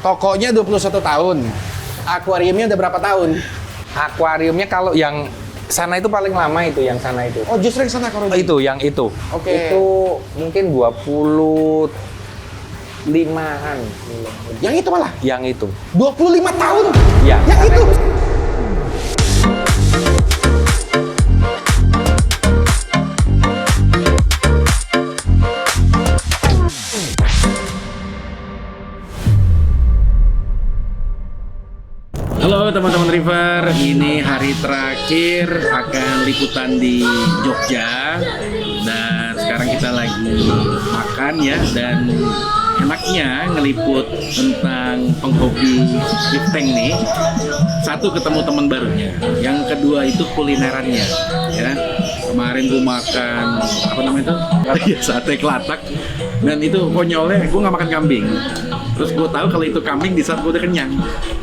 Tokonya 21 tahun. Akuariumnya udah berapa tahun? Akuariumnya kalau yang sana itu paling lama itu, yang sana itu. Oh, justru yang sana Ko Rudi? Itu, yang itu. Oke. Itu mungkin 25-an. Yang itu malah? Yang itu. 25 tahun? Ya. Yang itu? Halo teman-teman River, ini hari terakhir akan liputan di Jogja dan sekarang kita lagi makan ya, dan enaknya ngeliput tentang penghobi lifting nih. Satu, ketemu teman barunya, yang kedua itu kulinerannya ya. Kemarin gue makan apa namanya itu? Sate kelatak, dan itu konyolnya gue nggak makan kambing. Terus gue tahu kalau itu kambing di saat gue udah kenyang.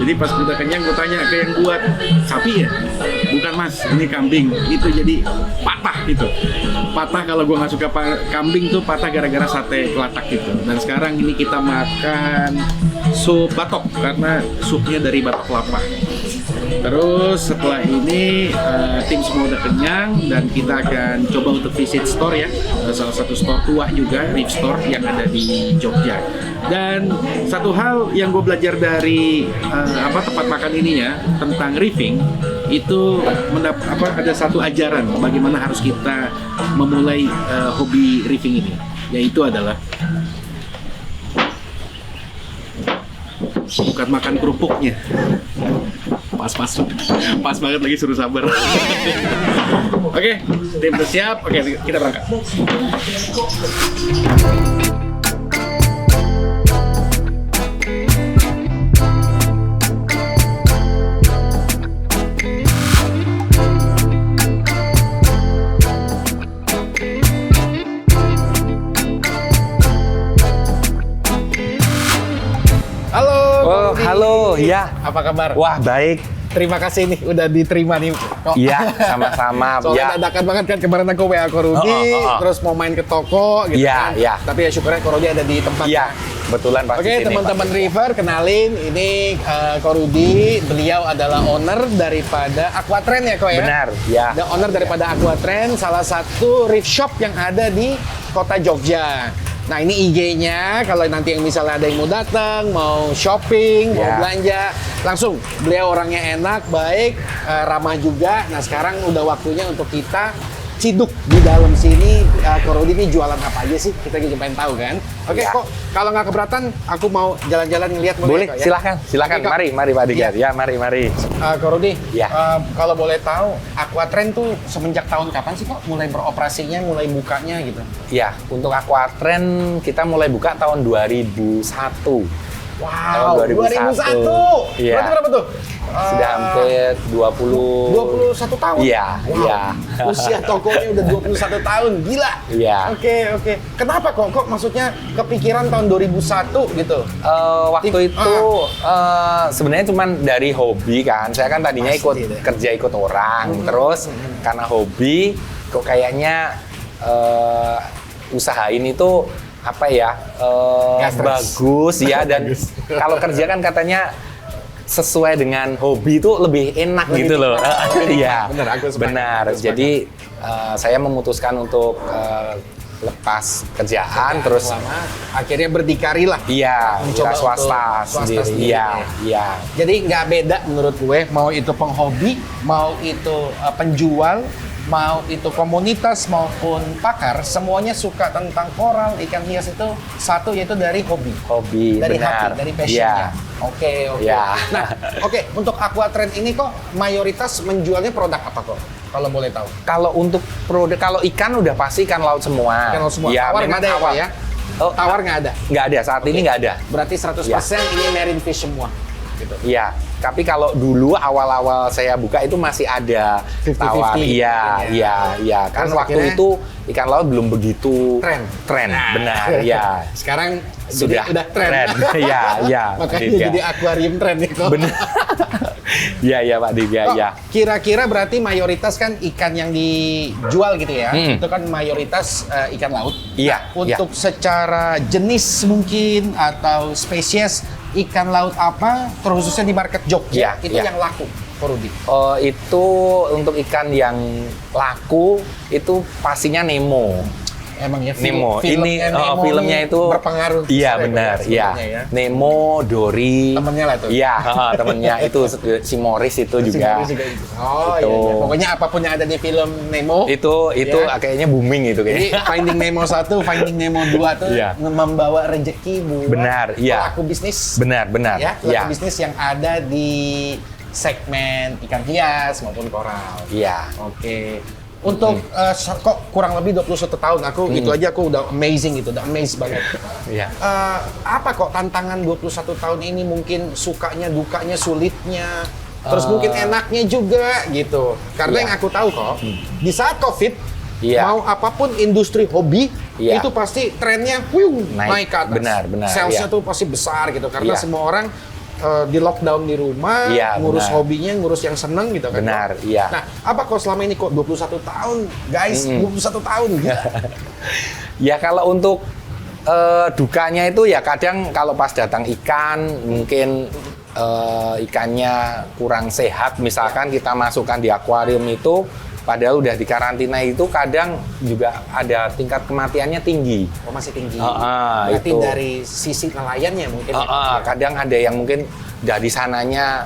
Jadi pas gue udah kenyang, gue tanya ke yang buat, sapi ya? Bukan mas, ini kambing. Itu jadi patah gitu. Patah kalau gue nggak suka kambing tuh patah gara-gara sate kelatak gitu. Dan sekarang ini kita makan sup batok karena supnya dari batok kelapa. Terus setelah ini tim semua udah kenyang dan kita akan coba untuk visit store ya, salah satu store tua juga, Reef Store yang ada di Jogja. Dan satu hal yang gue belajar dari tempat makan ini ya, tentang reefing itu ada satu ajaran bagaimana harus kita memulai hobi reefing ini, yaitu adalah bukan makan kerupuknya. Pas banget, lagi suruh sabar. Oke, tim udah siap. Oke, kita berangkat. Halo, ya. Apa kabar? Wah, baik. Terima kasih nih, udah diterima nih kok. Iya, sama-sama. Soalnya dadakan banget kan, kemarin aku WA Ko Rudi, terus mau main ke toko gitu kan. Iya. Tapi ya syukurnya Ko Rudi ada di tempat. Iya, kebetulan pasti. Oke, teman-teman River, kenalin, ini Ko Rudi. Beliau adalah owner daripada Aquatrend ya, Ko ya? Benar, ya. The owner daripada Aquatrend, salah satu reef shop yang ada di kota Jogja. Nah, ini IG-nya, kalau nanti yang misalnya ada yang mau datang, mau shopping, mau belanja, langsung. Beliau orangnya enak, baik, ramah juga. Nah, sekarang udah waktunya untuk kita ciduk di dalam sini. Ko Rudi ini jualan apa aja sih? Kita juga pengen tahu kan? Oke, kok kalau nggak keberatan, aku mau jalan-jalan ngeliat. Boleh, ya? Silakan. Oke, mari Pak Digar. Ya, mari. Ko Rudi, Ya. kalau boleh tahu, Aquatrend tuh semenjak tahun kapan sih kok mulai beroperasinya, mulai bukanya gitu? Ya, untuk Aquatrend kita mulai buka tahun 2001. Wow, Tahun 2001. Iya. Berarti berapa tuh? Sudah hampir 21 tahun? Iya, wow. iya. Usia tokonya udah 21 tahun, gila. Iya. Oke. Kenapa kok maksudnya kepikiran tahun 2001 gitu? Waktu itu sebenarnya cuman dari hobi kan. Saya kan tadinya Pasti ikut orang. Terus karena hobi, kok kayaknya usaha ini tuh bagus ya, dan kalau kerja kan katanya sesuai dengan hobi itu lebih enak gitu loh. Iya, benar. Jadi saya memutuskan untuk lepas kerjaan, terus akhirnya berdikari lah. Iya, mencoba swasta sendiri. Iya. Jadi nggak beda menurut gue, mau itu penghobi, mau itu penjual, mau itu komunitas maupun pakar, semuanya suka tentang koral, ikan hias itu satu, yaitu dari hobi. Dari benar. hati, dari passionnya. Oke. Ya. Nah, untuk Aquatrend ini kok mayoritas menjualnya produk apa kok? Kalau boleh tahu. Kalau untuk produk, kalau ikan udah pasti ikan laut semua. Ikan laut semua. Ya, Tawar nggak ada awal ya? Tawar nggak ada? Nggak ada, saat ini nggak ada. Berarti 100% ini marine fish semua. Gitu. Iya, tapi kalau dulu awal-awal saya buka itu masih ada 50-50. tawar. Iya. Kan Terus waktu akhirnya itu ikan laut belum begitu tren. Benar, ya. Sekarang Sudah udah tren. Iya. Makanya jadi akuarium tren nih kok. Benar. Iya Pak Diga, ya. Kira-kira berarti mayoritas kan ikan yang dijual gitu ya, itu kan mayoritas ikan laut. Iya. Untuk secara jenis mungkin atau spesies ikan laut apa, terkhususnya di market Jogja, Iya, itu iya. yang laku, Ko Rudi? Itu untuk ikan yang laku itu pastinya Nemo. Emang ya, Nemo. Ini filmnya itu berpengaruh. Iya besar ya, benar, Ko, iya. sebenarnya ya. Nemo, Dory. Temennya lah tuh. Iya, temennya itu si Morris itu juga. Oh Itu. iya, iya. Pokoknya apapun yang ada di film Nemo. Itu Ya. kayaknya booming itu Jadi kayaknya. Finding Nemo 1, Finding Nemo 2 tuh Iya. membawa rezeki buat Benar, iya. pelaku bisnis. Benar. Ya, pelaku Iya. bisnis yang ada di segmen ikan hias maupun koral. Iya. Oke. Untuk kok kurang lebih 21 tahun aku itu aja aku udah amazing gitu, udah amazed banget. Iya. Apa kok tantangan 21 tahun ini, mungkin sukanya, dukanya, sulitnya, terus mungkin enaknya juga gitu. Karena Iya. yang aku tahu kok, di saat Covid, Iya. mau apapun industri hobi, Iya. itu pasti trennya naik ke atas. Benar, Salesnya iya. tuh pasti besar gitu, karena Iya. semua orang di lockdown di rumah, Iya, ngurus benar. hobinya, ngurus yang seneng gitu kan. Benar, Kok. iya. Nah, apa kok selama ini kok 21 tahun, guys, 21 tahun gitu. Ya kalau untuk dukanya itu ya kadang kalau pas datang ikan mungkin ikannya kurang sehat, misalkan kita masukkan di akuarium itu padahal udah di karantina, itu kadang juga ada tingkat kematiannya tinggi. Oh, masih tinggi. Berarti Berarti dari sisi nelayannya mungkin. Kadang ada yang mungkin dari sananya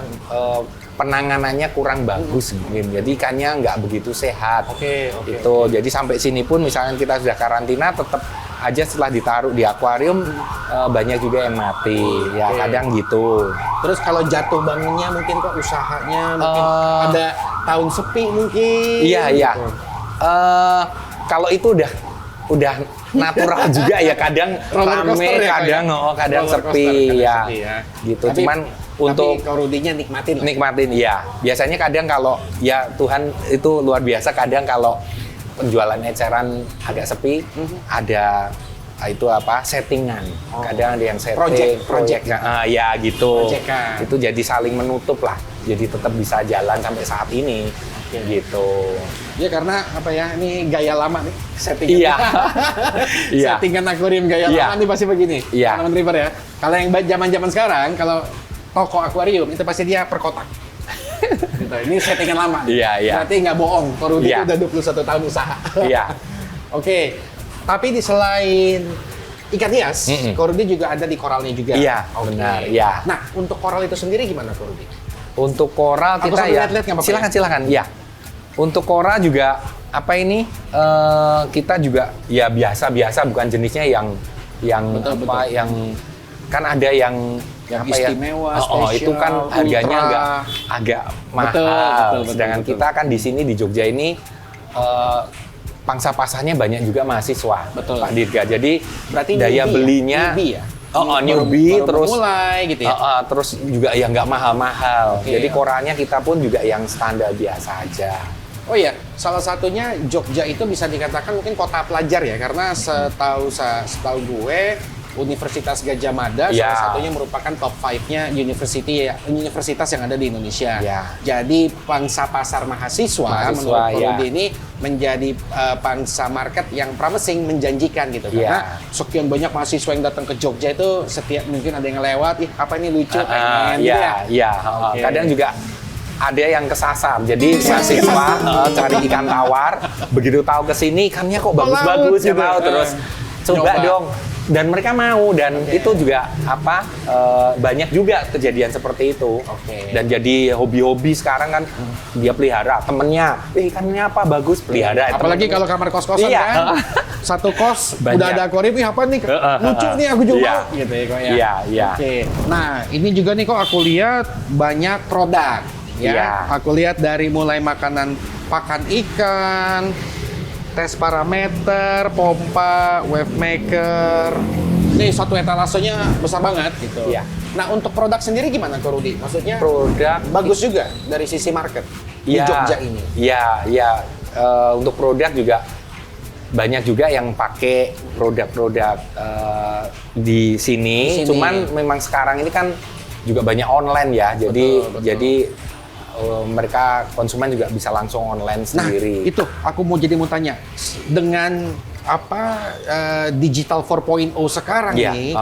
penanganannya kurang bagus mungkin, jadi ikannya nggak begitu sehat. Oke. Itu jadi sampai sini pun misalnya kita sudah karantina, tetap aja setelah ditaruh di akuarium banyak juga yang mati. Ya kadang gitu. Terus kalau jatuh bangunnya mungkin kok usahanya mungkin ada tahun sepi mungkin. Iya. gitu. Kalau itu udah natural juga ya, kadang Roller rame, coaster ya, kadang kadang Roller sepi coaster, ya. sepi ya. Gitu. Tapi- Cuman untuk Tapi kalau Rudinya nikmatin lah. nikmatin ya. Biasanya kadang kalau ya Tuhan itu luar biasa, kadang kalau penjualan eceran agak sepi, ada itu apa settingan. Kadang ada yang setting, Project. ya gitu. Proyekan. Itu jadi saling menutup lah. Jadi tetap bisa jalan sampai saat ini. Gitu. Ya karena apa ya, ini gaya lama nih settingan. Iya. Iya. Settingan akuarium gaya Iya. lama nih pasti begini. Iya. Teman River ya. Kalau yang zaman-zaman sekarang, kalau toko akuarium itu pasti dia per kotak. Gitu. Ini settingan lama. Iya, iya. Berarti nggak bohong. Ko Rudi Iya. udah 21 tahun usaha. Iya. Oke. Tapi di selain ikan hias, Ko Rudi juga ada di koralnya juga. Iya, Oke. benar, iya. Nah, untuk koral itu sendiri gimana, Ko Rudi? Untuk koral Aku kita sambil ya. lihat-lihat nggak apa-apa Silakan. Ya. Untuk koral juga apa ini? Kita juga ya biasa-biasa, bukan jenisnya yang Betul, apa betul. yang kan ada yang Yang apa ya? istimewa, itu kan spesial, harganya ultra. agak mahal. Betul, Sedangkan betul. kita kan di sini di Jogja ini pangsa pasarnya banyak juga mahasiswa, Betul. Pak Dirga. Jadi Berarti daya newbie belinya ya? Newbie ya? newbie, baru terus mulai gitu ya. terus juga yang nggak mahal-mahal. Oke, Jadi ya. koralnya kita pun juga yang standar biasa aja. Oh iya, salah satunya Jogja itu bisa dikatakan mungkin kota pelajar ya, karena setahu gue Universitas Gadjah Mada Ya. salah satunya merupakan top 5-nya universitas yang ada di Indonesia. Ya. Jadi pangsa pasar mahasiswa menurut Ko ya. Rudi ini menjadi pangsa market yang promising, menjanjikan gitu. Karena sekian banyak mahasiswa yang datang ke Jogja itu setiap mungkin ada yang lewat, ih apa ini lucu, pengen gitu ya. Iya. Oke. Kadang juga ada yang kesasar. Jadi mahasiswa cari ikan tawar, begitu tahu ke sini ikannya kok bagus-bagus gitu. mau terus Nyoba. coba dong. Dan mereka mau, dan Oke. itu juga banyak juga kejadian seperti itu. Oke. Dan jadi hobi-hobi sekarang kan dia pelihara temennya, ikannya apa bagus pelihara. Apalagi kalau kamar kos-kosan Iya. kan, satu kos Banyak. udah ada akuarium, ih apa nih, lucu nih aku juga Iya. mau, gitu ya kok ya. Iya. Oke, nah ini juga nih kok aku lihat banyak produk, ya. Iya. Aku lihat dari mulai makanan pakan ikan, tes parameter, pompa, wave maker. Nih satu etalasenya besar banget gitu. Iya. Nah untuk produk sendiri gimana Ko Rudi? Maksudnya produk bagus juga dari sisi market di Iya, Jogja ini. Iya. Untuk produk juga banyak juga yang pakai produk-produk di Di sini. sini. Cuman memang sekarang ini kan juga banyak online ya. Jadi Betul. jadi mereka konsumen juga bisa langsung online Nah, sendiri. itu aku mau tanya dengan apa digital 4.0 sekarang Iya, ini,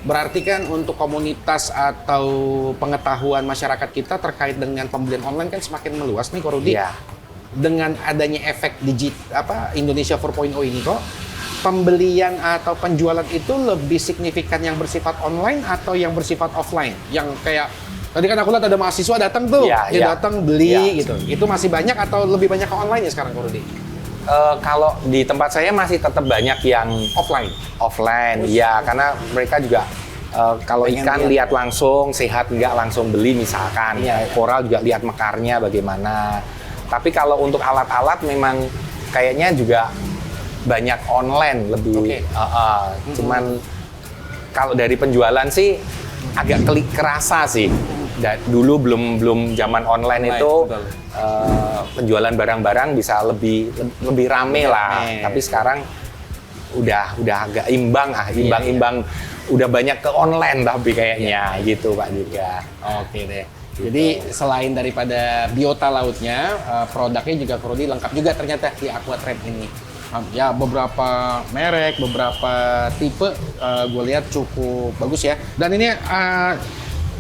Berarti kan untuk komunitas atau pengetahuan masyarakat kita terkait dengan pembelian online kan semakin meluas nih, Ko Rudi. Iya. Dengan adanya efek Indonesia 4.0 ini kok, pembelian atau penjualan itu lebih signifikan yang bersifat online atau yang bersifat offline? Yang kayak tadi kan aku lihat ada mahasiswa datang tuh, Iya, dia iya. datang beli Iya. gitu. Itu masih banyak atau lebih banyak ke online ya sekarang, Ko Rudi? Kalau di tempat saya masih tetap banyak yang offline, ya karena mereka juga kalau Pengen ikan lihat langsung, sehat nggak langsung beli misalkan. Iya. Koral juga lihat mekarnya bagaimana. Tapi kalau untuk alat-alat memang kayaknya juga banyak online lebih. Oke. Cuman kalau dari penjualan sih agak kerasa sih. Dulu belum zaman online itu betul. penjualan barang-barang bisa lebih rame lah. Rame. Tapi sekarang udah agak imbang Iya. Udah banyak ke online tapi kayaknya gitu Pak Dirga. Oke deh. Jadi selain daripada biota lautnya, produknya juga Ko Rudi lengkap juga ternyata di Aquatrend ini. Ya beberapa merek, beberapa tipe gue lihat cukup bagus ya. Dan ini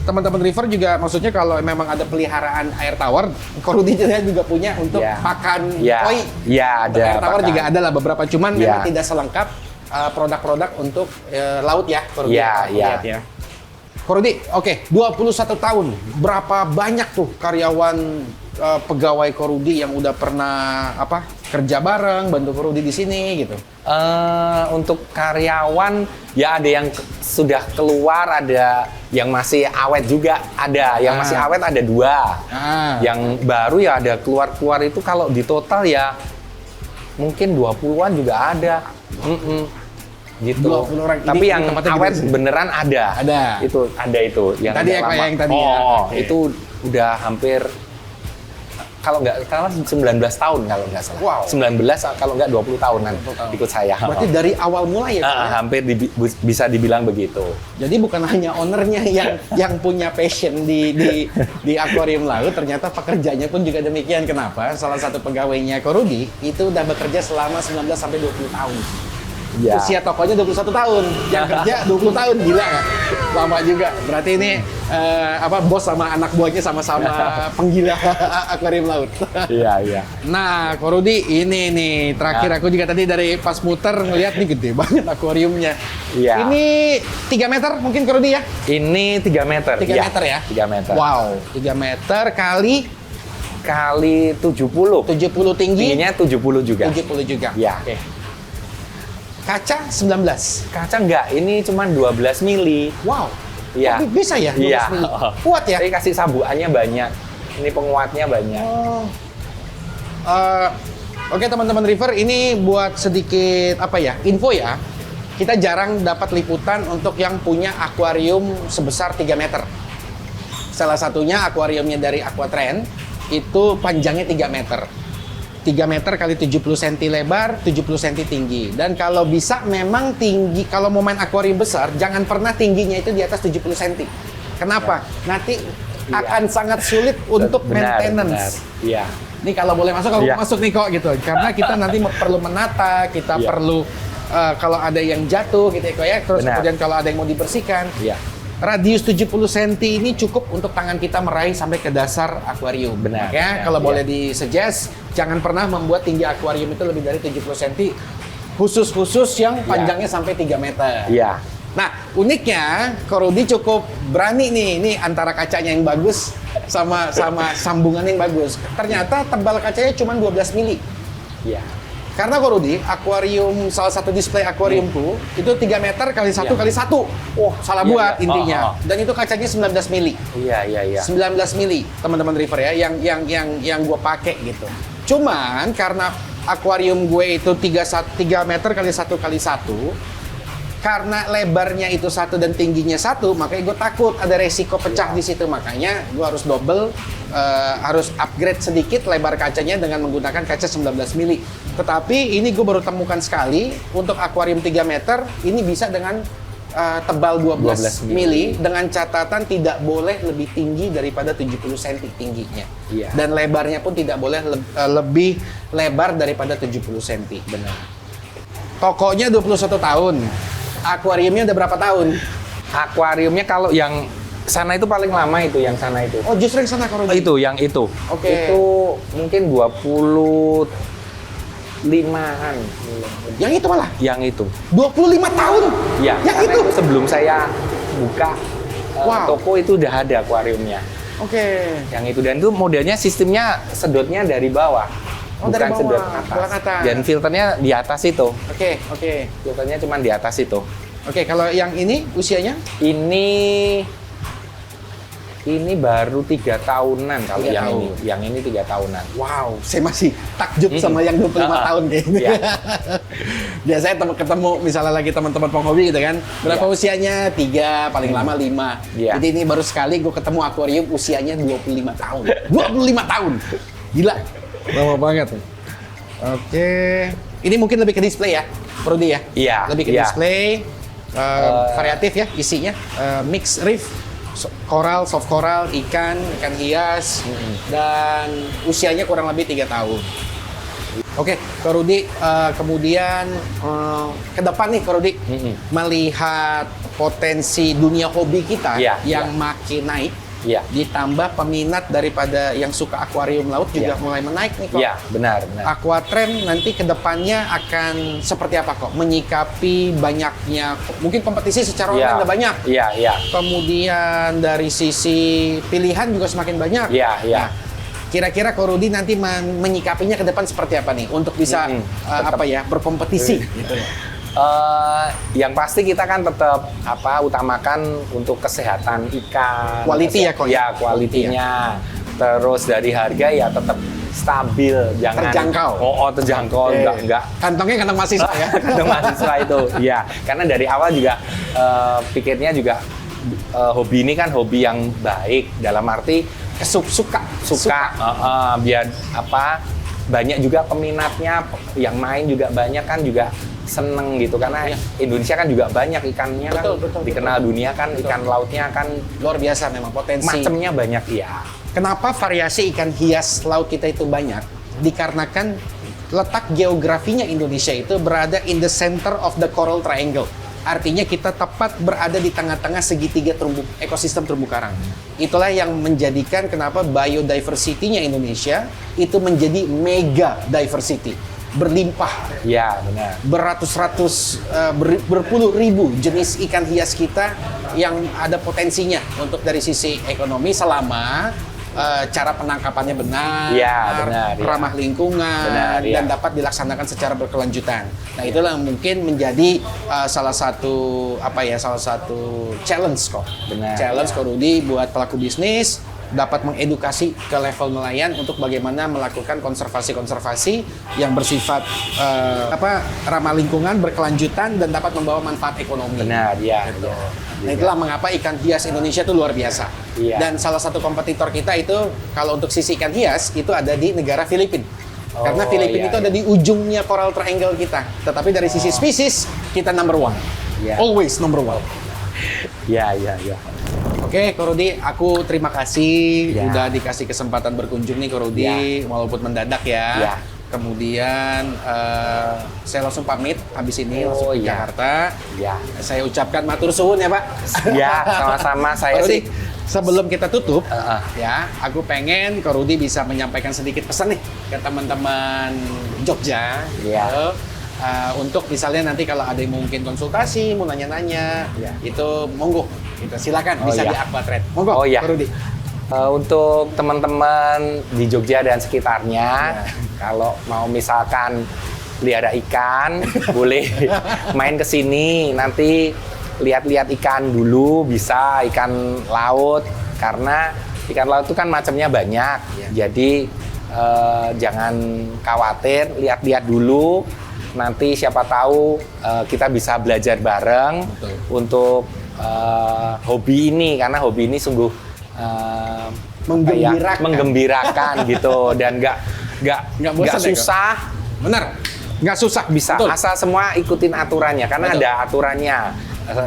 teman-teman River juga maksudnya kalau memang ada peliharaan air tawar, Ko Rudi juga punya untuk Ya. pakan Ya. koi. Ya, Untuk ada air tawar pakan. juga ada lah beberapa, cuman Ya. memang tidak selengkap produk-produk untuk laut ya, Ko Rudi. Ya, Aku ya. lihat ya. Ko Rudi, oke, 21 tahun. Berapa banyak tuh karyawan pegawai Ko Rudi yang udah pernah kerja bareng, bantu Ko Rudi di sini gitu? Untuk karyawan ya ada yang sudah keluar, ada yang masih awet juga ada. Yang masih awet ada 2. Yang baru ya ada keluar itu kalau di total ya mungkin 20-an juga ada. Gitu. 20 orang. Ini Tapi yang tempatnya awet gede sih. beneran ada. Ada. Itu ada itu yang Tadi udah ya, kayak lama. yang tadi ya. Oke. Itu udah hampir kalau nggak salah 19 tahun kalau nggak salah. Wow. 19 kalau nggak 20 tahunan 20 tahun. ikut saya. Berarti dari awal mulai ya? Ko, ya? Hampir bisa dibilang begitu. Jadi bukan hanya ownernya yang punya passion di akuarium laut, ternyata pekerjanya pun juga demikian. Kenapa? Salah satu pegawainya Ko Rudi itu udah bekerja selama 19 sampai 20 tahun. Ya. Usia tokonya 21 tahun, yang kerja 20 tahun, gila nggak? Lama juga. Berarti ini bos sama anak buahnya sama-sama penggila akuarium laut. Iya. Nah, Ko Rudi, ini nih terakhir aku juga tadi dari pas muter ngeliat nih gede banget akuariumnya. Iya. Ini 3 meter mungkin Ko Rudi ya? Ini 3 meter. 3 Iya, meter ya? 3 meter. Wow, 3 meter kali Kali 70. 70 tinggi, Tingginya 70 juga. 70 juga. Iya. Oke. Kaca 19. Kaca enggak, ini cuma 12 mili. Wow. Iya. Tapi bisa ya 12 Iya. mili? Kuat ya? Tapi kasih sabuannya banyak. Ini penguatnya banyak. Oh. Oke teman-teman River, ini buat sedikit info ya. Kita jarang dapat liputan untuk yang punya akuarium sebesar 3 meter. Salah satunya akuariumnya dari Aquatrend itu panjangnya 3 meter. 3 meter kali 70 cm lebar, 70 cm tinggi. Dan kalau bisa memang tinggi, kalau mau main akuarium besar, jangan pernah tingginya itu di atas 70 cm. Kenapa? Nanti akan sangat sulit untuk maintenance. Iya. Nih kalau boleh masuk, aku Iya. masuk nih kok gitu. Karena kita nanti perlu menata, kita Iya. perlu kalau ada yang jatuh gitu ya, terus Benar. kemudian kalau ada yang mau dibersihkan. Iya. Radius 70 cm ini cukup untuk tangan kita meraih sampai ke dasar akuarium. Benar. Ya, Benar, kalau iya. boleh disuggest, jangan pernah membuat tinggi akuarium itu lebih dari 70 cm. Khusus yang panjangnya sampai 3 meter. Iya. Nah, uniknya Ko Rudi cukup berani nih. Ini antara kacanya yang bagus sama sambungan yang bagus. Ternyata tebal kacanya cuma 12 mili. Iya. Karena Ko Rudi, akuarium, salah satu display akuariumku itu 3 meter kali 1 Iya. kali 1. Oh, salah Iya, buat iya. intinya. Oh. Dan itu kacanya 19 mili. Iya. 19 mili, teman-teman River ya, yang gue pakai gitu. Cuman karena akuarium gue itu 3 meter kali 1 kali 1, karena lebarnya itu 1 dan tingginya 1, makanya gue takut ada resiko pecah di situ. Makanya gue harus double, harus upgrade sedikit lebar kacanya dengan menggunakan kaca 19 mili. Tetapi ini gue baru temukan sekali untuk akuarium 3 meter, ini bisa dengan tebal 12 mili dengan catatan tidak boleh lebih tinggi daripada 70 cm tingginya. Iya. Dan lebarnya pun tidak boleh lebih lebar daripada 70 cm. Benar. Tokonya 21 tahun. Akuariumnya udah berapa tahun? Akuariumnya kalau yang sana itu paling lama itu, yang sana itu. Oh, justru yang sana Ko Rudi? Itu, yang itu. Oke. Itu mungkin 25-an. Yang itu malah? Yang itu. 25 tahun? Ya, Yang karena itu? sebelum saya buka Wow. toko itu udah ada akuariumnya. Oke. Yang itu, dan itu modelnya sistemnya sedotnya dari bawah. Oh, bukan dari bawah, sedot bukan atas. atas. Dan filternya di atas itu. Oke, oke. Filternya cuma di atas itu. Oke, kalau yang ini usianya? Ini baru 3 tahunan kalau 3 yang tahun. ini. Yang ini 3 tahunan. Wow, saya masih takjub sama yang 25 tahun kayaknya. Iya. Biasanya ketemu misalnya lagi teman-teman penghobi gitu kan. Berapa Iya. usianya? 3, paling lama 5. Iya. Jadi ini baru sekali gue ketemu akuarium usianya 25 tahun. 25 tahun. Gila. Lama banget. Oke. Ini mungkin lebih ke display ya, Rudi ya? Iya, Lebih ke iya. display. Variatif ya isinya. Mix reef. Koral, soft koral, ikan hias, dan usianya kurang lebih 3 tahun. Oke, Ko Rudi, kemudian ke depan nih Ko Rudi, melihat potensi dunia hobi kita Iya, yang iya. makin naik, Iya. ditambah peminat daripada yang suka akuarium laut juga Iya. mulai menaik nih kok. Iya, benar. Aquatrend nanti ke depannya akan seperti apa kok? Menyikapi banyaknya, mungkin kompetisi secara online Iya. udah banyak. Iya, iya. Kemudian dari sisi pilihan juga semakin banyak. Iya, iya. Nah, kira-kira Ko Rudi nanti menyikapinya ke depan seperti apa nih untuk bisa berkompetisi gitu ya. Yang pasti kita kan tetap utamakan untuk kesehatan ikan. Quality ya, kok? Ya, kualitinya. Terus dari harga ya tetap stabil, jangan Terjangkau. Terjangkau, enggak. Kantongnya kantong mahasiswa ya. Kantong mahasiswa itu. Ya, karena dari awal juga pikirnya juga hobi ini kan hobi yang baik, dalam arti suka biar banyak juga peminatnya, yang main juga banyak kan juga seneng gitu, karena Indonesia kan juga banyak ikannya. Betul, dikenal dunia kan, ikan lautnya kan Luar biasa memang potensi. macamnya banyak ya. Kenapa variasi ikan hias laut kita itu banyak? Dikarenakan letak geografinya Indonesia itu berada in the center of the coral triangle. Artinya kita tepat berada di tengah-tengah segitiga ekosistem terumbu karang. Itulah yang menjadikan kenapa biodiversity-nya Indonesia itu menjadi mega diversity. Berlimpah. Ya, benar. Beratus-ratus, berpuluh ribu jenis ikan hias kita yang ada potensinya untuk dari sisi ekonomi selama cara penangkapannya benar, benar, ramah lingkungan, benar, dan dapat dilaksanakan secara berkelanjutan. Nah, itulah yang mungkin menjadi salah satu challenge kok. Benar, Challenge Ko Rudi buat pelaku bisnis dapat mengedukasi ke level nelayan untuk bagaimana melakukan konservasi-konservasi yang bersifat ramah lingkungan, berkelanjutan, dan dapat membawa manfaat ekonomi. Benar, ya. Gitu. Nah, itulah mengapa ikan hias Indonesia itu luar biasa. Iya. Dan salah satu kompetitor kita itu kalau untuk sisi ikan hias itu ada di negara Filipina. Karena Filipina itu ada di ujungnya coral triangle kita. Tetapi dari sisi spesies kita number one. Iya. Always number one. Ya. Oke, Ko Rudi, aku terima kasih Ya. udah dikasih kesempatan berkunjung nih Ko Rudi, walaupun mendadak ya. Ya. Kemudian saya langsung pamit habis ini langsung ke ya. Jakarta. Ya. Saya ucapkan matur suwun ya, Pak. Ya, sama-sama. Saya Ko Rudi, sih sebelum kita tutup, Uh-uh. ya, aku pengen Ko Rudi bisa menyampaikan sedikit pesan nih ke teman-teman Jogja. Ya. Gitu. Untuk misalnya nanti kalau ada yang mungkin konsultasi, mau nanya-nanya, Ya. itu monggo, kita silakan bisa iya. di Aquatrend. Monggo, Oh, iya. Ko Rudi. Untuk teman-teman di Jogja dan sekitarnya, kalau mau misalkan pelihara ikan, boleh main ke sini. Nanti lihat-lihat ikan dulu, bisa ikan laut, karena ikan laut itu kan macamnya banyak. Jadi jangan khawatir, lihat-lihat dulu. Nanti siapa tahu kita bisa belajar bareng. Betul. Untuk hobi ini, karena hobi ini sungguh menggembirakan gitu, dan nggak bosan ya, susah. Bener, nggak susah. Bisa Betul. asal semua ikutin aturannya, karena Betul. ada aturannya.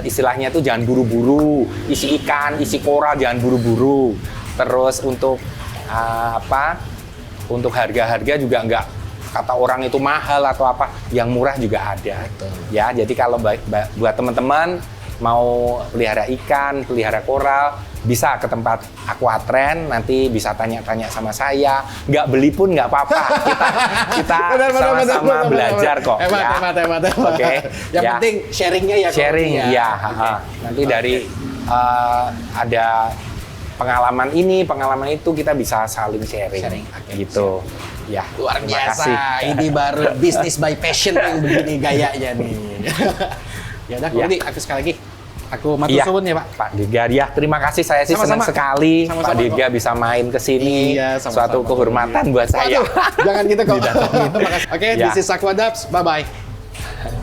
Istilahnya tuh jangan buru-buru, isi ikan, isi koral jangan buru-buru. Terus untuk untuk harga-harga juga nggak kata orang itu mahal atau apa, yang murah juga ada. Betul. Ya, jadi kalau buat teman-teman mau pelihara ikan, pelihara koral, bisa ke tempat Aquatrend, nanti bisa tanya-tanya sama saya. Nggak beli pun nggak apa-apa. Kita sama-sama belajar kok. Hebat. Oke. Yang Ya. penting sharingnya ya. Sharing, Kopi ya. Nanti dari ada pengalaman ini, pengalaman itu, kita bisa saling sharing. Oke, Gitu. Ya. Luar terima biasa. kasih. Ini baru bisnis by passion yang begini gayanya nih. Ya udah, Ya. Kodi, aku sekali lagi. Aku matur Iya, suwun ya, Pak. Pak Diga, ya terima kasih, saya sih senang Sama-sama. sekali Sama-sama Pak Diga kok. bisa main ke sini. Iya, sama-sama. Suatu kehormatan buat saya. Waduh, jangan gitu kok. Oke, Ya. this is Aquadubs. Bye-bye.